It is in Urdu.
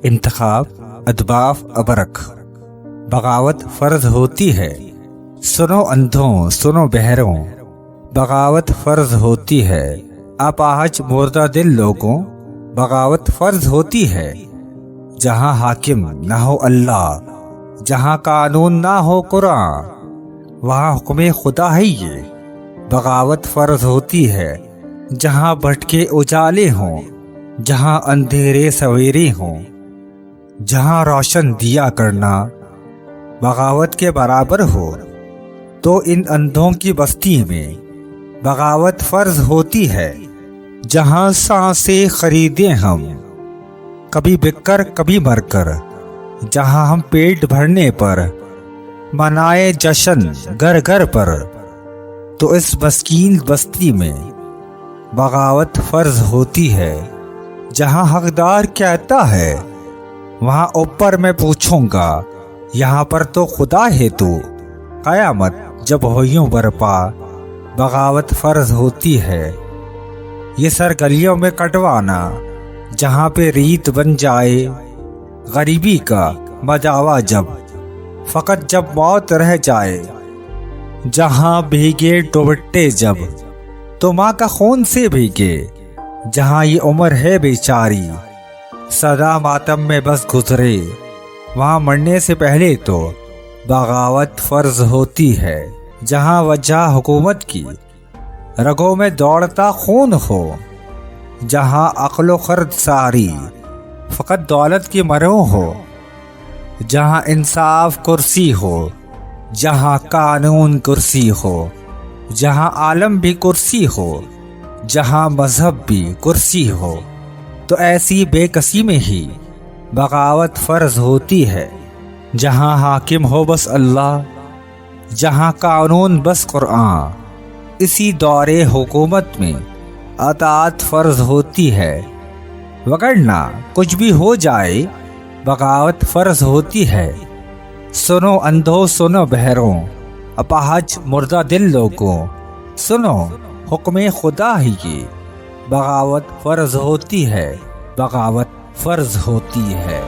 انتخاب ادباف ابرک۔ بغاوت فرض ہوتی ہے، سنو اندھوں سنو بہروں، بغاوت فرض ہوتی ہے، اپاہج مردہ دل لوگوں، بغاوت فرض ہوتی ہے۔ جہاں حاکم نہ ہو اللہ، جہاں قانون نہ ہو قرآن، وہاں حکم خدا ہے یہ، بغاوت فرض ہوتی ہے۔ جہاں بھٹکے اجالے ہوں، جہاں اندھیرے سویرے ہوں، جہاں روشن دیا کرنا بغاوت کے برابر ہو، تو ان اندھوں کی بستی میں بغاوت فرض ہوتی ہے۔ جہاں سانسیں خریدیں ہم، کبھی بک کر کبھی مر کر، جہاں ہم پیٹ بھرنے پر منائے جشن گھر گھر پر، تو اس مسکین بستی میں بغاوت فرض ہوتی ہے۔ جہاں حقدار کہتا ہے وہاں اوپر میں پوچھوں گا، یہاں پر تو خدا ہے تو، قیامت جب ہوئیوں برپا بغاوت فرض ہوتی ہے۔ یہ سر گلیوں میں کٹوانا جہاں پہ ریت بن جائے، غریبی کا مداوا جب فقط جب موت رہ جائے، جہاں بھیگے دوپٹے جب تو ماں کا خون سے بھیگے، جہاں یہ عمر ہے بیچاری سدا ماتم میں بس گزرے، وہاں مرنے سے پہلے تو بغاوت فرض ہوتی ہے۔ جہاں وجہ حکومت کی رگوں میں دوڑتا خون ہو، جہاں عقل و خرد ساری فقط دولت کی مروں ہو، جہاں انصاف کرسی ہو، جہاں قانون کرسی ہو، جہاں عالم بھی کرسی ہو، جہاں مذہب بھی کرسی ہو، تو ایسی بے کسی میں ہی بغاوت فرض ہوتی ہے۔ جہاں حاکم ہو بس اللہ، جہاں قانون بس قرآن، اسی دور حکومت میں اطاعت فرض ہوتی ہے، وگرنہ کچھ بھی ہو جائے بغاوت فرض ہوتی ہے۔ سنو اندھو سنو بہروں، اپاہج مردہ دل لوگوں، سنو حکم خدا ہی یہ، بغاوت فرض ہوتی ہے، بغاوت فرض ہوتی ہے۔